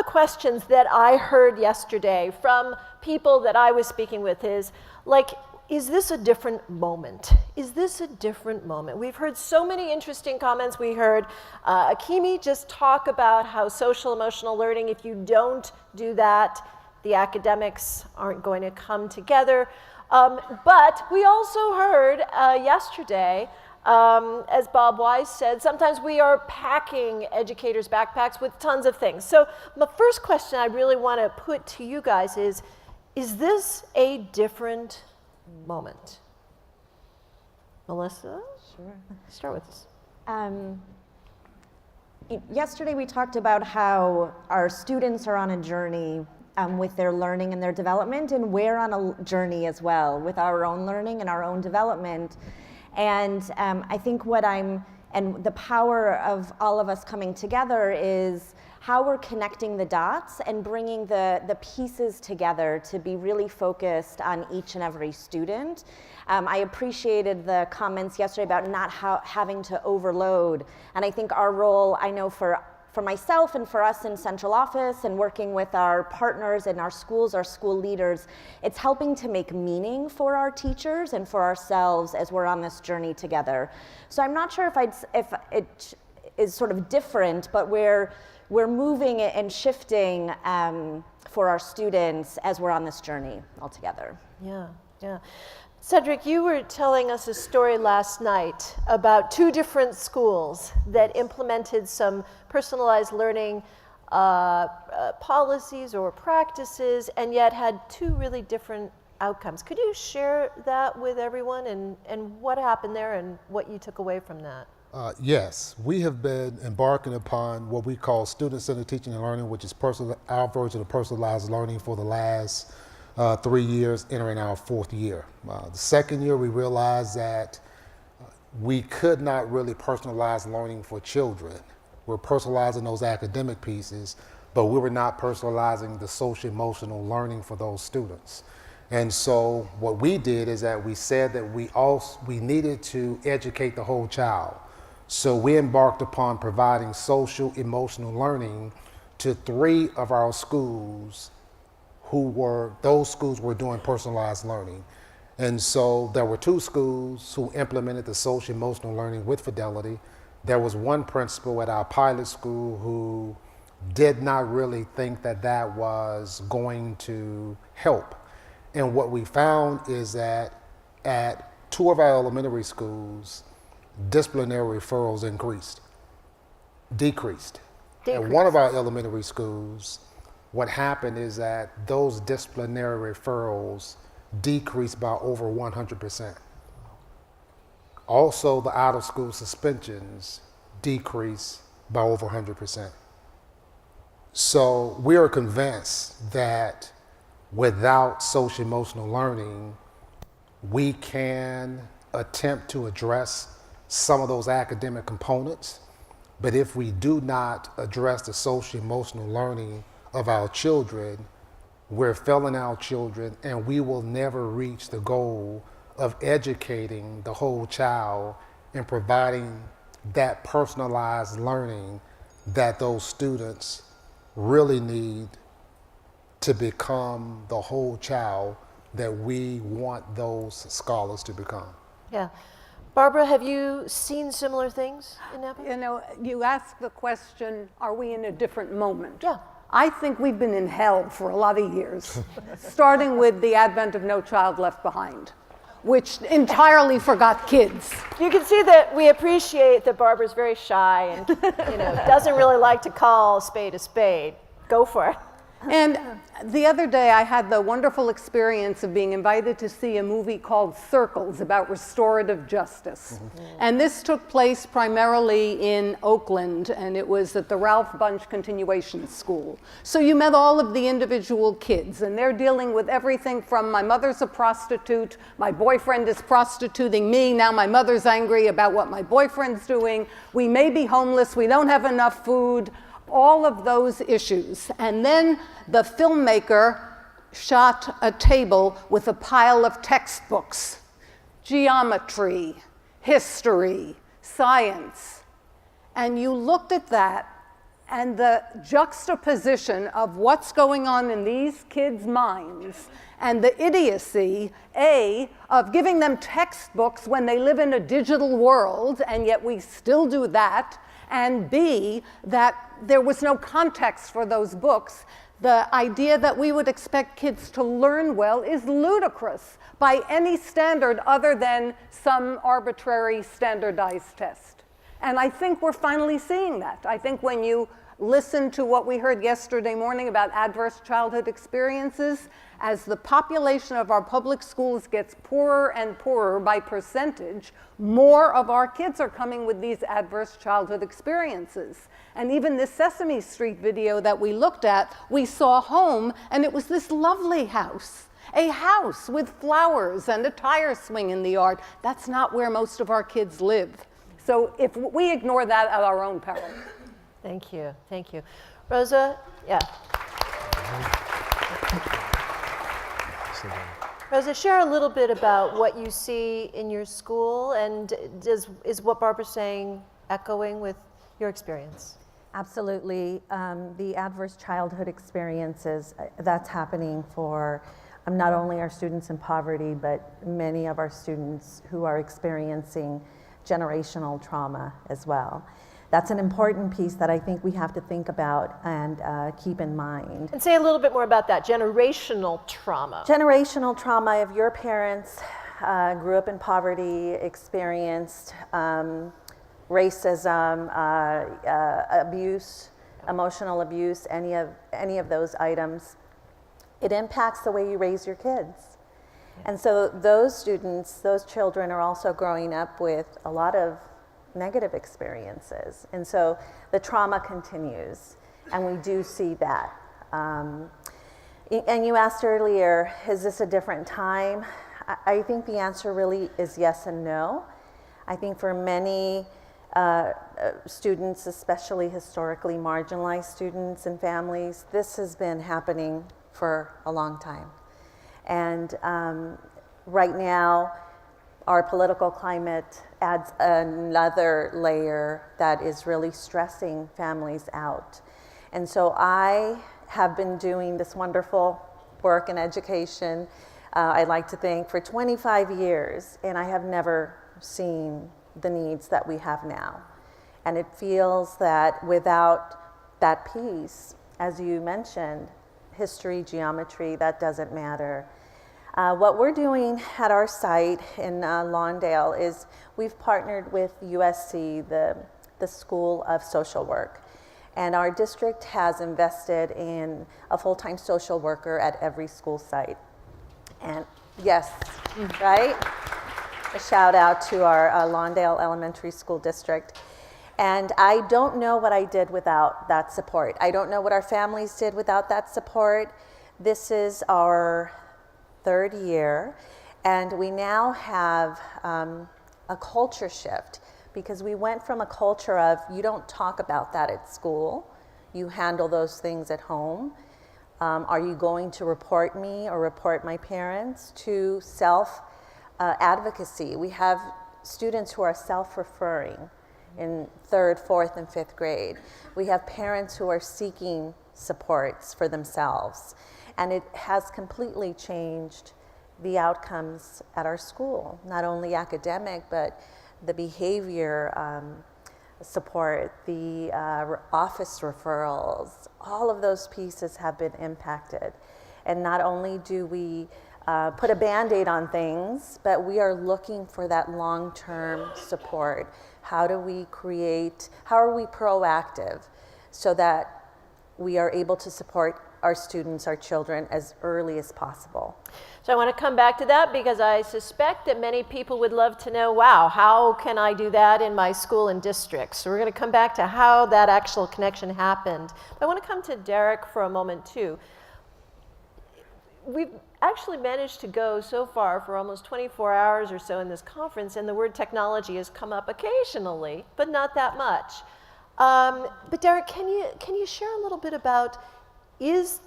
questions that I heard yesterday from people that I was speaking with is, like, is this a different moment? Is this a different moment? We've heard so many interesting comments. We heard Akimi just talk about how social emotional learning, if you don't do that, the academics aren't going to come together. But we also heard yesterday, as Bob Wise said, sometimes we are packing educators' backpacks with tons of things. So my first question I really want to put to you guys is this a different moment? Melissa? Sure. Start with this. Yesterday we talked about how our students are on a journey with their learning and their development, and we're on a journey as well with our own learning and our own development. And I think and the power of all of us coming together is how we're connecting the dots and bringing the pieces together to be really focused on each and every student. I appreciated the comments yesterday about not having to overload. And I think our role, I know for myself and for us in central office and working with our partners in our schools, our school leaders, it's helping to make meaning for our teachers and for ourselves as we're on this journey together. So I'm not sure if it is sort of different, but we're moving and shifting for our students as we're on this journey all together. Yeah, yeah. Cederick, you were telling us a story last night about two different schools that implemented some personalized learning policies or practices, and yet had two really different outcomes. Could you share that with everyone and what happened there and what you took away from that? Yes, we have been embarking upon what we call student-centered teaching and learning, which is our version of personalized learning for the last 3 years, entering our 4th year. The 2nd year, we realized that we could not really personalize learning for children. We're personalizing those academic pieces, but we were not personalizing the social emotional learning for those students. And so what we did is that we said that we needed to educate the whole child. So we embarked upon providing social emotional learning to 3 of our schools those schools were doing personalized learning. And so there were 2 schools who implemented the social emotional learning with fidelity. There was one principal at our pilot school who did not really think that that was going to help. And what we found is that at 2 of our elementary schools, disciplinary referrals decreased. At one of our elementary schools, what happened is that those disciplinary referrals decreased by over 100%. Also, the out-of-school suspensions decreased by over 100%. So we are convinced that without social emotional learning, we can attempt to address some of those academic components, but if we do not address the social emotional learning of our children, we're failing our children, and we will never reach the goal of educating the whole child and providing that personalized learning that those students really need to become the whole child that we want those scholars to become. Yeah. Barbara, have you seen similar things in Napa? You know, you asked the question, are we in a different moment? Yeah. I think we've been in hell for a lot of years, starting with the advent of No Child Left Behind, which entirely forgot kids. You can see that we appreciate that Barbara's very shy and doesn't really like to call a spade a spade. Go for it. And the other day I had the wonderful experience of being invited to see a movie called Circles about restorative justice. And this took place primarily in Oakland, and it was at the Ralph Bunche Continuation School. So you met all of the individual kids, and they're dealing with everything from my mother's a prostitute, my boyfriend is prostituting me, now my mother's angry about what my boyfriend's doing, we may be homeless, we don't have enough food, all of those issues. And then the filmmaker shot a table with a pile of textbooks, geometry, history, science. And you looked at that and the juxtaposition of what's going on in these kids' minds and the idiocy, A, of giving them textbooks when they live in a digital world, and yet we still do that, and B, that there was no context for those books. The idea that we would expect kids to learn well is ludicrous by any standard other than some arbitrary standardized test. And I think we're finally seeing that. I think when you listen to what we heard yesterday morning about adverse childhood experiences, as the population of our public schools gets poorer and poorer by percentage, more of our kids are coming with these adverse childhood experiences. And even this Sesame Street video that we looked at, we saw home, and it was this lovely house. A house with flowers and a tire swing in the yard. That's not where most of our kids live. So if we ignore that at our own peril. Thank you, thank you. Rosa, yeah. Rosa, share a little bit about what you see in your school, and is what Barbara's saying echoing with your experience? Absolutely. The adverse childhood experiences, that's happening for not only our students in poverty, but many of our students who are experiencing generational trauma as well. That's an important piece that I think we have to think about and keep in mind. And say a little bit more about that, generational trauma. Generational trauma, if your parents grew up in poverty, experienced racism, abuse, emotional abuse, any of those items, it impacts the way you raise your kids. And so those students, those children are also growing up with a lot of negative experiences. And so the trauma continues, and we do see that. And you asked earlier, is this a different time? I think the answer really is yes and no. I think for many students, especially historically marginalized students and families, this has been happening for a long time. And right now, our political climate adds another layer that is really stressing families out. And so I have been doing this wonderful work in education, I'd like to think, for 25 years, and I have never seen the needs that we have now. And it feels that without that piece, as you mentioned, history, geometry, that doesn't matter. What we're doing at our site in Lawndale is we've partnered with USC, the School of Social Work. And our district has invested in a full-time social worker at every school site. And yes, right? A shout out to our Lawndale Elementary School District. And I don't know what I did without that support. I don't know what our families did without that support. This is our third year, and we now have a culture shift, because we went from a culture of you don't talk about that at school, you handle those things at home. Are you going to report me or report my parents? To self-advocacy. We have students who are self-referring in 3rd, 4th, and 5th grade. We have parents who are seeking supports for themselves. And it has completely changed the outcomes at our school, not only academic, but the behavior support, the office referrals, all of those pieces have been impacted. And not only do we put a Band-Aid on things, but we are looking for that long-term support. How are we proactive so that we are able to support our students, our children, as early as possible? So I want to come back to that, because I suspect that many people would love to know, wow, how can I do that in my school and district? So we're going to come back to how that actual connection happened. But I want to come to Derek for a moment too. We've actually managed to go so far for almost 24 hours or so in this conference, and the word technology has come up occasionally, but not that much. But Derek, can you share a little bit about, is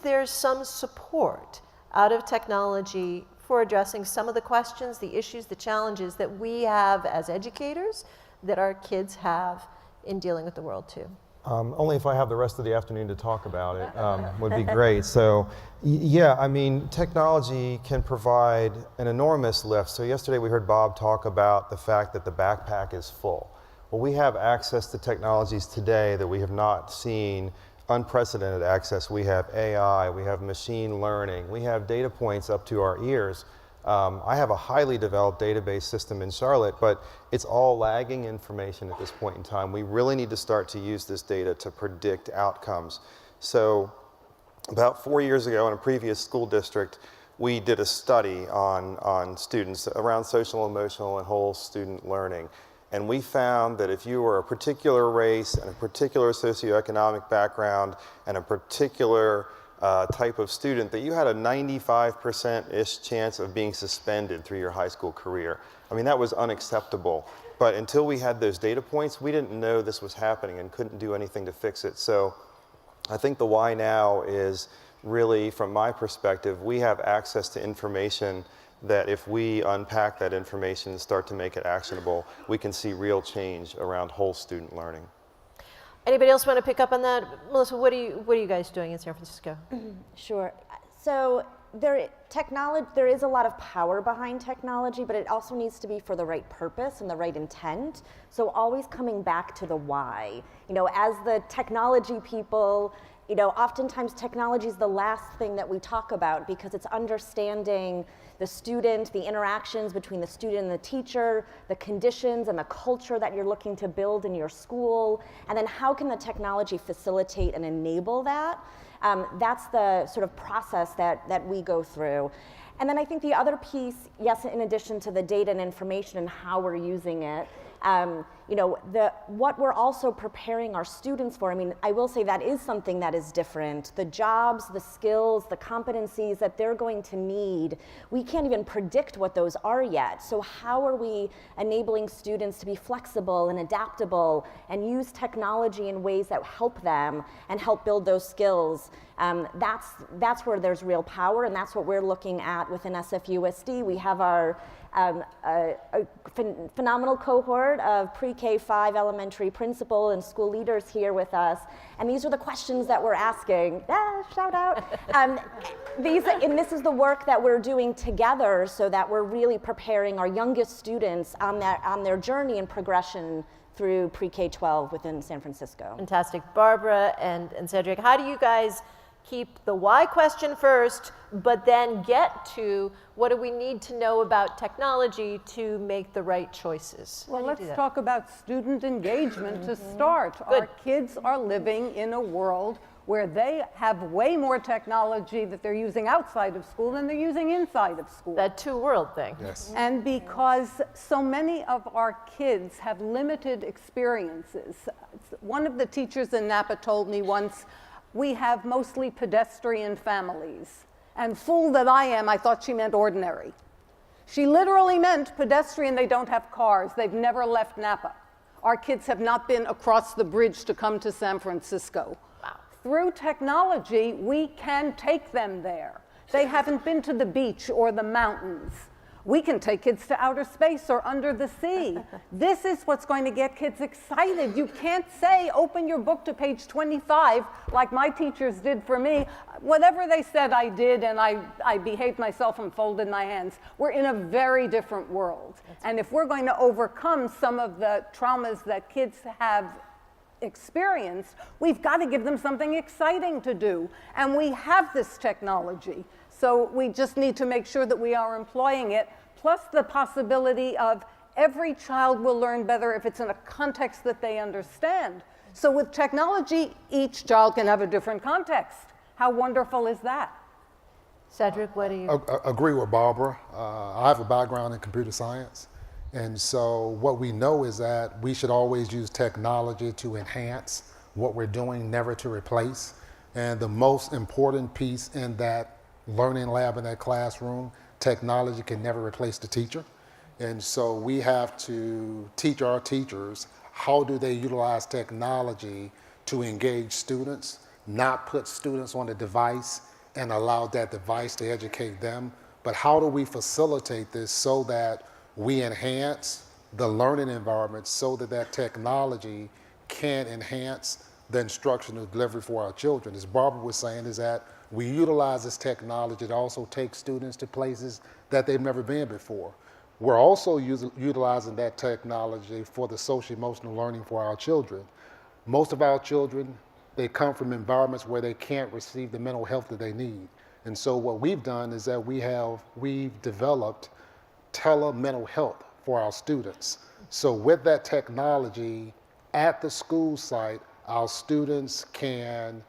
there some support out of technology for addressing some of the questions, the issues, the challenges that we have as educators, that our kids have in dealing with the world too? Only if I have the rest of the afternoon to talk about it would be great. So, yeah, I mean, technology can provide an enormous lift. So yesterday we heard Bob talk about the fact that the backpack is full. Well, we have access to technologies today that we have not seen, unprecedented access. We have AI, we have machine learning, we have data points up to our ears. I have a highly developed database system in Charlotte, but it's all lagging information at this point in time. We really need to start to use this data to predict outcomes. So about 4 years ago in a previous school district, we did a study on students around social, emotional, and whole student learning. And we found that if you were a particular race and a particular socioeconomic background and a particular type of student, that you had a 95%-ish chance of being suspended through your high school career. I mean, that was unacceptable. But until we had those data points, we didn't know this was happening and couldn't do anything to fix it. So I think the why now is really, from my perspective, we have access to information that if we unpack that information and start to make it actionable, we can see real change around whole student learning. Anybody else want to pick up on that? Melissa, what are you guys doing in San Francisco? Sure. So there is a lot of power behind technology, but it also needs to be for the right purpose and the right intent. So always coming back to the why. You know, as the technology people, you know, oftentimes technology is the last thing that we talk about because it's understanding the student, the interactions between the student and the teacher, the conditions and the culture that you're looking to build in your school, and then how can the technology facilitate and enable that? That's the sort of process that we go through. And then I think the other piece, yes, in addition to the data and information and how we're using it, you know, what we're also preparing our students for. I mean, I will say that is something that is different. The jobs, the skills, the competencies that they're going to need, we can't even predict what those are yet. So how are we enabling students to be flexible and adaptable and use technology in ways that help them and help build those skills? That's where there's real power, and that's what we're looking at within SFUSD. We have our a phenomenal cohort of pre-K-5 elementary principal and school leaders here with us, and these are the questions that we're asking. Shout out. And this is the work that we're doing together so that we're really preparing our youngest students on their journey and progression through pre-K-12 within San Francisco. Fantastic. Barbara and Cederick, how do you guys keep the why question first, but then get to what do we need to know about technology to make the right choices? Well, let's talk about student engagement to start. Good. Our kids are living in a world where they have way more technology that they're using outside of school than they're using inside of school. That two-world thing. Yes. And because so many of our kids have limited experiences. One of the teachers in Napa told me once, we have mostly pedestrian families. And fool that I am, I thought she meant ordinary. She literally meant pedestrian, they don't have cars, they've never left Napa. Our kids have not been across the bridge to come to San Francisco. Wow. Through technology, we can take them there. They haven't been to the beach or the mountains. We can take kids to outer space or under the sea. This is what's going to get kids excited. You can't say, open your book to page 25, like my teachers did for me. Whatever they said I did, and I behaved myself and folded my hands. We're in a very different world. And if we're going to overcome some of the traumas that kids have experienced, we've got to give them something exciting to do. And we have this technology. So we just need to make sure that we are employing it, plus the possibility of every child will learn better if it's in a context that they understand. So with technology, each child can have a different context. How wonderful is that? Cederick, what do you? Agree with Barbara. I have a background in computer science. And so what we know is that we should always use technology to enhance what we're doing, never to replace. And the most important piece in that learning lab, in that classroom, technology can never replace the teacher. And so we have to teach our teachers how do they utilize technology to engage students, not put students on a device and allow that device to educate them, but how do we facilitate this so that we enhance the learning environment so that that technology can enhance the instructional delivery for our children. As Barbara was saying, is that we utilize this technology to also take students to places that they've never been before. We're also utilizing that technology for the social-emotional learning for our children. Most of our children, they come from environments where they can't receive the mental health that they need. And so what we've done is that we've developed tele-mental health for our students. So with that technology at the school site, our students can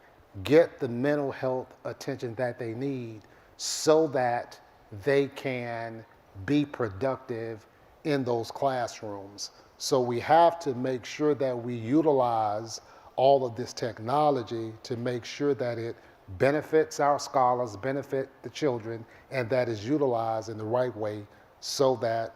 get the mental health attention that they need so that they can be productive in those classrooms. So we have to make sure that we utilize all of this technology to make sure that it benefits our scholars, benefit the children, and that is utilized in the right way so that,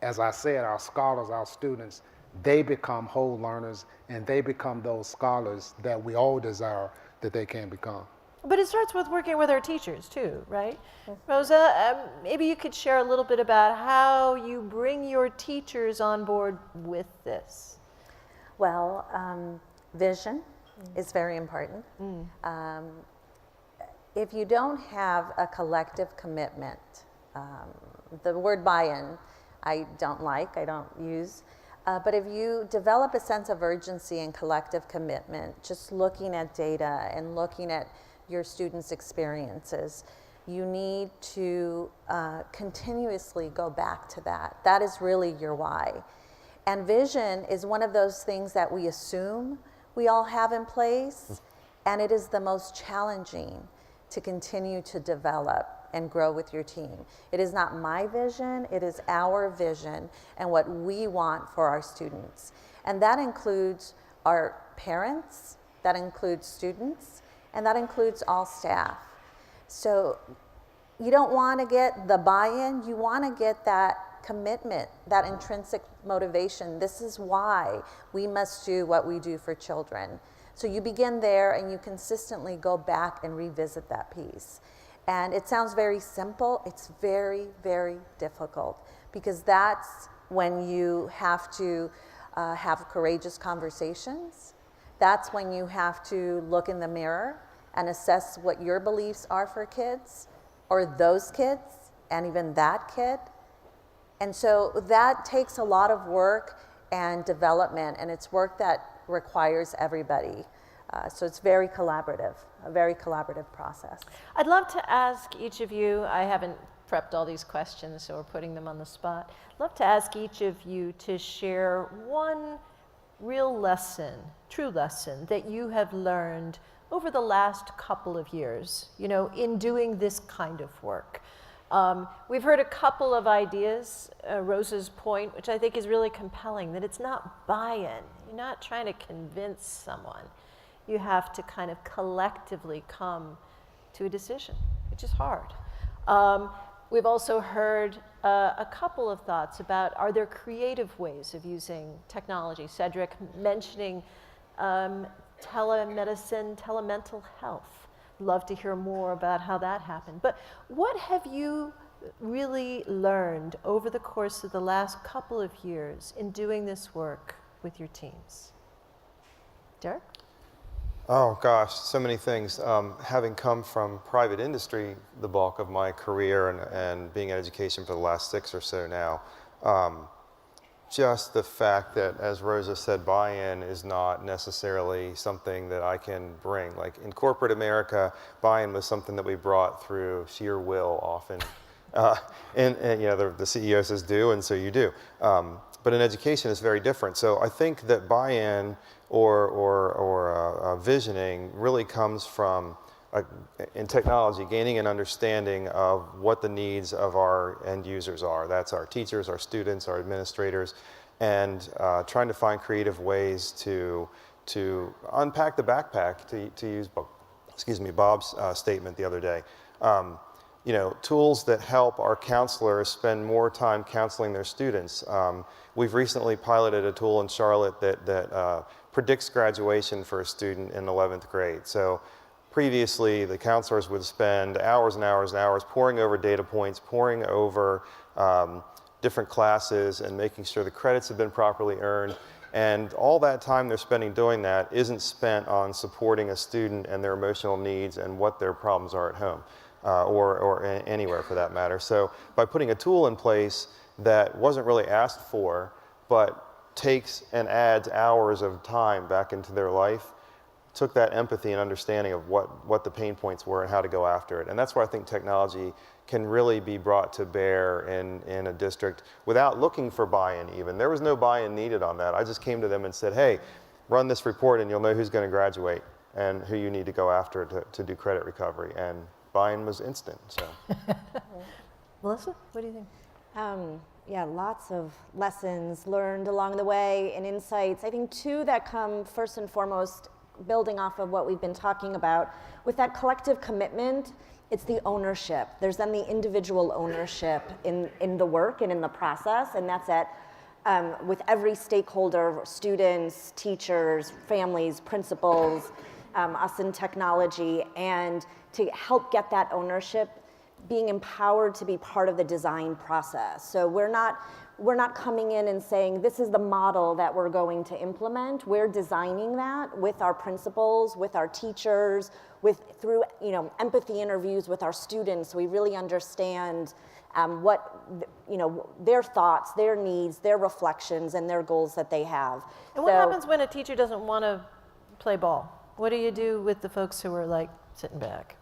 as I said, our scholars, our students, they become whole learners and they become those scholars that we all desire that they can become. But it starts with working with our teachers too, right? Rosa, maybe you could share a little bit about how you bring your teachers on board with this. Well, vision is very important. If you don't have a collective commitment, the word buy-in I don't like, I don't use, but if you develop a sense of urgency and collective commitment, just looking at data and looking at your students' experiences, you need to continuously go back to that. That is really your why. And vision is one of those things that we assume we all have in place, and it is the most challenging to continue to develop and grow with your team. It is not my vision, it is our vision and what we want for our students. And that includes our parents, that includes students, and that includes all staff. So you don't want to get the buy-in, you want to get that commitment, that intrinsic motivation. This is why we must do what we do for children. So you begin there and you consistently go back and revisit that piece. And it sounds very simple, it's very, very difficult because that's when you have to have courageous conversations. That's when you have to look in the mirror and assess what your beliefs are for kids or those kids and even that kid. And so that takes a lot of work and development, and it's work that requires everybody. So it's very collaborative, a very collaborative process. I'd love to ask each of you, I haven't prepped all these questions, so we're putting them on the spot. I'd love to ask each of you to share one real lesson, true lesson, that you have learned over the last couple of years, you know, in doing this kind of work. We've heard a couple of ideas, Rosa's point, which I think is really compelling, that it's not buy-in. You're not trying to convince someone. You have to kind of collectively come to a decision, which is hard. We've also heard a couple of thoughts about, are there creative ways of using technology? Cederick mentioning telemedicine, telemental health. Love to hear more about how that happened. But what have you really learned over the course of the last couple of years in doing this work with your teams? Derek? Oh gosh, so many things. Having come from private industry the bulk of my career and being in education for the last 6 or so now, just the fact that, as Rosa said, buy-in is not necessarily something that I can bring. Like in corporate America, buy-in was something that we brought through sheer will often. And you know, the CEO says do, and so you do. But in education, it's very different. So I think that buy-in or visioning really comes from, in technology, gaining an understanding of what the needs of our end users are. That's our teachers, our students, our administrators, and trying to find creative ways to unpack the backpack, to use Bob's statement the other day. You know, tools that help our counselors spend more time counseling their students. We've recently piloted a tool in Charlotte that predicts graduation for a student in 11th grade. So previously, the counselors would spend hours and hours and hours poring over data points, poring over different classes and making sure the credits have been properly earned. And all that time they're spending doing that isn't spent on supporting a student and their emotional needs and what their problems are at home, or anywhere for that matter. So by putting a tool in place that wasn't really asked for, but takes and adds hours of time back into their life, took that empathy and understanding of what the pain points were and how to go after it. And that's where I think technology can really be brought to bear in a district without looking for buy-in even. There was no buy-in needed on that. I just came to them and said, hey, run this report and you'll know who's going to graduate and who you need to go after to do credit recovery. And buy-in was instant. So. Melissa, what do you think? Yeah, lots of lessons learned along the way and insights. I think two that come first and foremost, building off of what we've been talking about, with that collective commitment, it's the ownership. There's then the individual ownership in the work and in the process, and that's with every stakeholder, students, teachers, families, principals, us in technology, and to help get that ownership, being empowered to be part of the design process. So we're not coming in and saying, this is the model that we're going to implement. We're designing that with our principals, with our teachers, through empathy interviews with our students. We really understand their thoughts, their needs, their reflections, and their goals that they have. And what happens when a teacher doesn't want to play ball? What do you do with the folks who are like sitting back?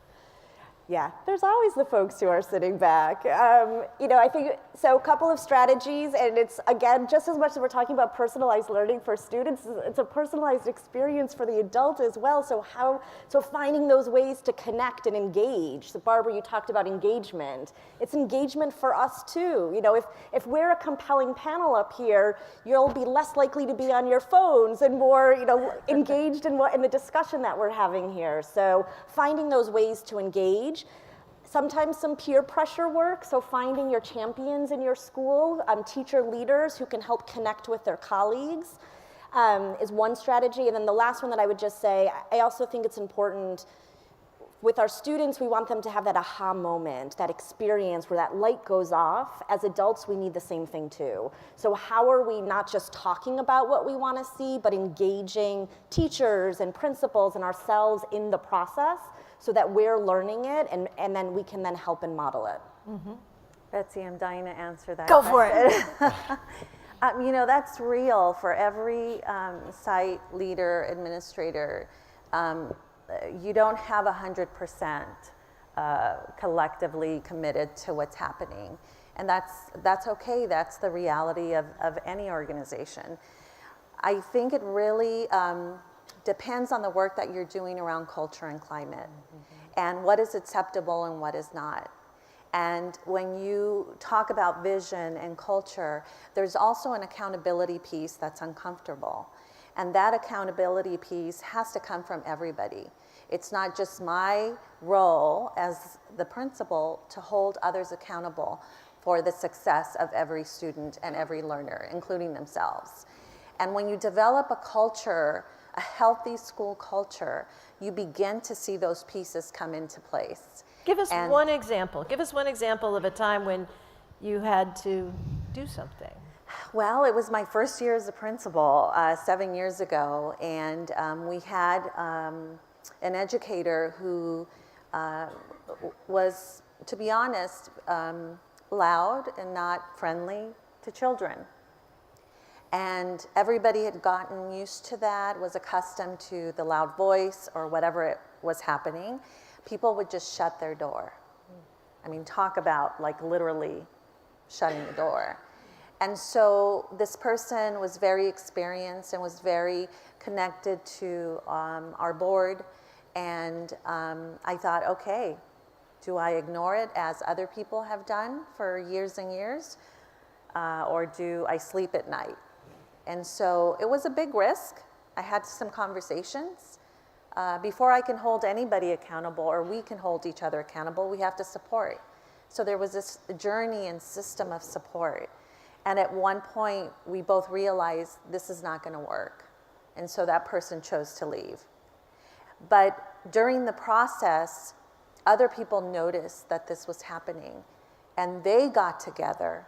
Yeah, there's always the folks who are sitting back. I think, so a couple of strategies, and it's, again, just as much as we're talking about personalized learning for students, it's a personalized experience for the adult as well. So finding those ways to connect and engage. So Barbara, you talked about engagement. It's engagement for us too. If we're a compelling panel up here, you'll be less likely to be on your phones and more, engaged in the discussion that we're having here. So finding those ways to engage. Sometimes some peer pressure work, so finding your champions in your school, teacher leaders who can help connect with their colleagues is one strategy. And then the last one that I would just say, I also think it's important with our students, we want them to have that aha moment, that experience where that light goes off. As adults, we need the same thing too. So how are we not just talking about what we want to see, but engaging teachers and principals and ourselves in the process so that we're learning it and then we can then help and model it. Mm-hmm. Betsy, I'm dying to answer that. Go for it. That's real for every site leader, administrator. You don't have 100% collectively committed to what's happening. And that's okay, that's the reality of any organization. I think it really depends on the work that you're doing around culture and climate, and what is acceptable and what is not. And when you talk about vision and culture, there's also an accountability piece that's uncomfortable. And that accountability piece has to come from everybody. It's not just my role as the principal to hold others accountable for the success of every student and every learner, including themselves. And when you develop a culture, a healthy school culture, you begin to see those pieces come into place. Give us one example. Give us one example of a time when you had to do something. Well, it was my first year as a principal 7 years ago, and we had an educator who was, to be honest, loud and not friendly to children. And everybody had gotten used to that, was accustomed to the loud voice or whatever it was happening. People would just shut their door. I mean, talk about like literally shutting the door. And so this person was very experienced and was very connected to our board. And I thought, okay, do I ignore it as other people have done for years and years? Or do I sleep at night? And so it was a big risk. I had some conversations. Before I can hold anybody accountable, or we can hold each other accountable, we have to support. So there was this journey and system of support. And at one point, we both realized this is not going to work. And so that person chose to leave. But during the process, other people noticed that this was happening. And they got together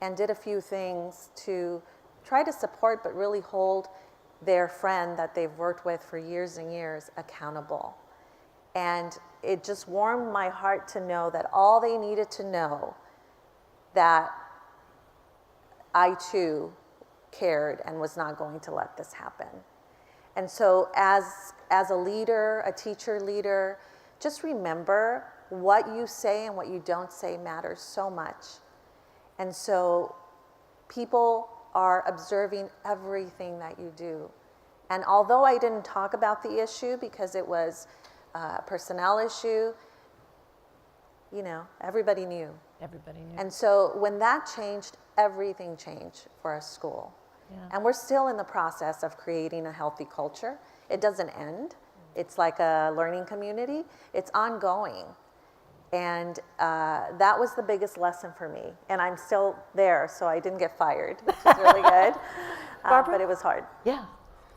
and did a few things to try to support, but really hold their friend that they've worked with for years and years accountable. And it just warmed my heart to know that all they needed to know, that I too cared and was not going to let this happen. And so as a leader, a teacher leader, just remember what you say and what you don't say matters so much. And so people are observing everything that you do. And although I didn't talk about the issue because it was a personnel issue, you know, everybody knew. Everybody knew. And so when that changed, everything changed for our school. Yeah. And we're still in the process of creating a healthy culture. It doesn't end. It's like a learning community. It's ongoing. And that was the biggest lesson for me. And I'm still there, so I didn't get fired, which is really good. But it was hard. Yeah.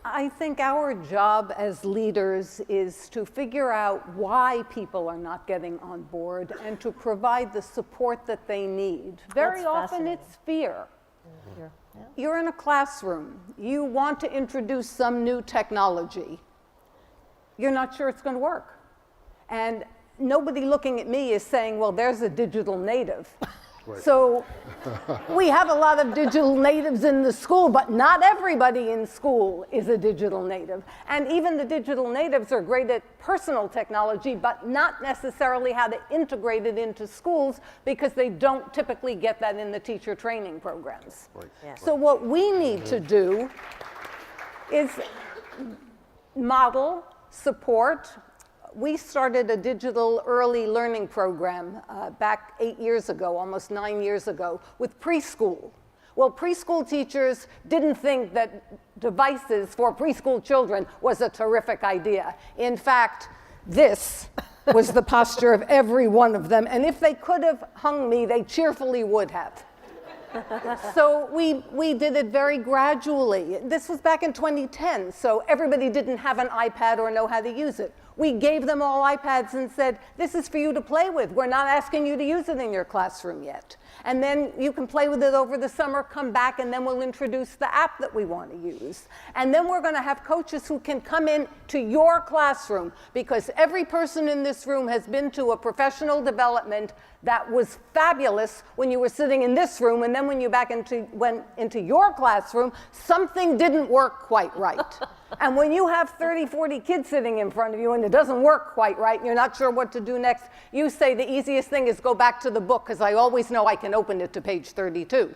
I think our job as leaders is to figure out why people are not getting on board and to provide the support that they need. Very often it's fear. Yeah. You're in a classroom. You want to introduce some new technology. You're not sure it's going to work. And nobody looking at me is saying, well, there's a digital native. Right. So we have a lot of digital natives in the school, but not everybody in school is a digital native. And even the digital natives are great at personal technology, but not necessarily how to integrate it into schools because they don't typically get that in the teacher training programs. Right. Yeah. So what we need to do is model, support. We started a digital early learning program back 8 years ago, almost 9 years ago, with preschool. Well, preschool teachers didn't think that devices for preschool children was a terrific idea. In fact, this was the posture of every one of them, and if they could have hung me, they cheerfully would have. So we did it very gradually. This was back in 2010, so everybody didn't have an iPad or know how to use it. We gave them all iPads and said, this is for you to play with. We're not asking you to use it in your classroom yet. And then you can play with it over the summer, come back, and then we'll introduce the app that we want to use. And then we're going to have coaches who can come in to your classroom, because every person in this room has been to a professional development that was fabulous when you were sitting in this room, and then when you went into your classroom, something didn't work quite right. And when you have 30, 40 kids sitting in front of you and it doesn't work quite right and you're not sure what to do next, you say the easiest thing is go back to the book because I always know I can open it to page 32.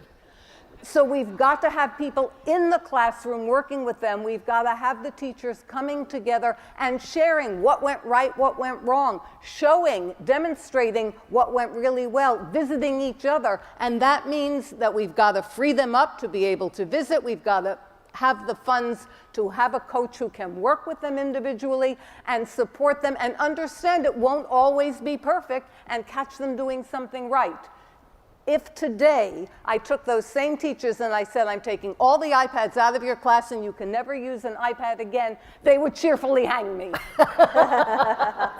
So we've got to have people in the classroom working with them. We've got to have the teachers coming together and sharing what went right, what went wrong, showing, demonstrating what went really well, visiting each other. And that means that we've got to free them up to be able to visit. We've got to have the funds to have a coach who can work with them individually and support them and understand it won't always be perfect and catch them doing something right. If today I took those same teachers and I said, I'm taking all the iPads out of your class and you can never use an iPad again, they would cheerfully hang me.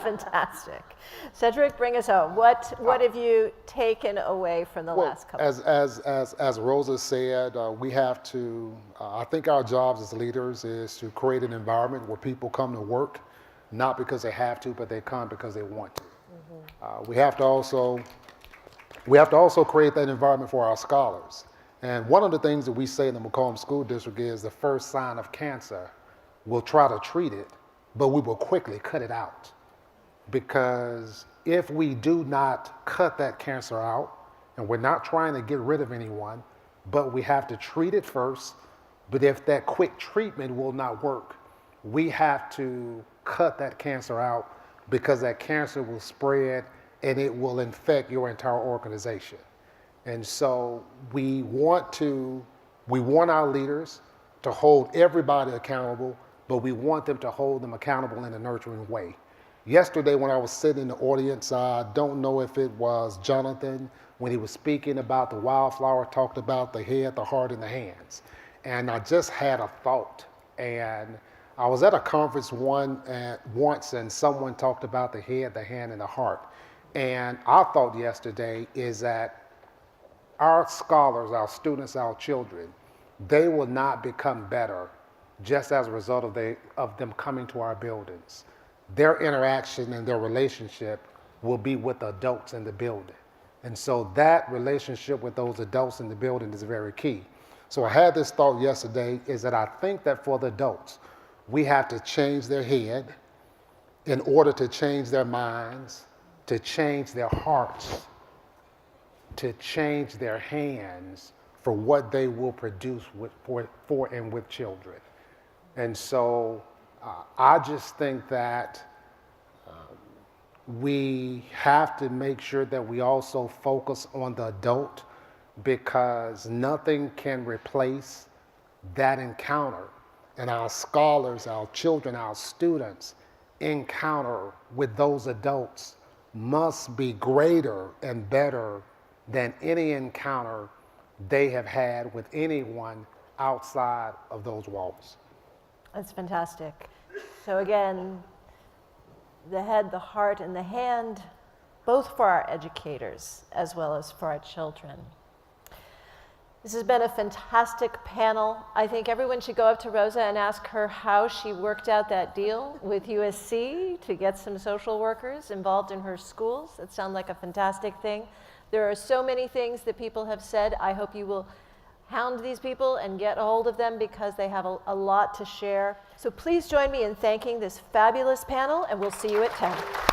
Fantastic. Cederick, bring us home. What have you taken away from the last couple? As Rosa said, we have to, I think our jobs as leaders is to create an environment where people come to work, not because they have to, but they come because they want to. Mm-hmm. We have to also create that environment for our scholars. And one of the things that we say in the McComb School District is the first sign of cancer, we'll try to treat it, but we will quickly cut it out. Because if we do not cut that cancer out, and we're not trying to get rid of anyone, but we have to treat it first, but if that quick treatment will not work, we have to cut that cancer out because that cancer will spread and it will infect your entire organization. And so we want our leaders to hold everybody accountable, but we want them to hold them accountable in a nurturing way. Yesterday when I was sitting in the audience, I don't know if it was Jonathan, when he was speaking about the wildflower, talked about the head, the heart, and the hands. And I just had a thought. And I was at a conference once and someone talked about the head, the hand, and the heart. And our thought yesterday is that our scholars, our students, our children, they will not become better just as a result of them coming to our buildings. Their interaction and their relationship will be with adults in the building. And so that relationship with those adults in the building is very key. So I had this thought yesterday, is that I think that for the adults, we have to change their head in order to change their minds, to change their hearts, to change their hands for what they will produce for and with children. And so I just think that we have to make sure that we also focus on the adult, because nothing can replace that encounter. And our scholars, our children, our students encounter with those adults must be greater and better than any encounter they have had with anyone outside of those walls. That's fantastic. So again, the head, the heart, and the hand, both for our educators as well as for our children. This has been a fantastic panel. I think everyone should go up to Rosa and ask her how she worked out that deal with USC to get some social workers involved in her schools. It sounds like a fantastic thing. There are so many things that people have said. I hope you will hound these people and get a hold of them, because they have a lot to share. So please join me in thanking this fabulous panel, and we'll see you at 10.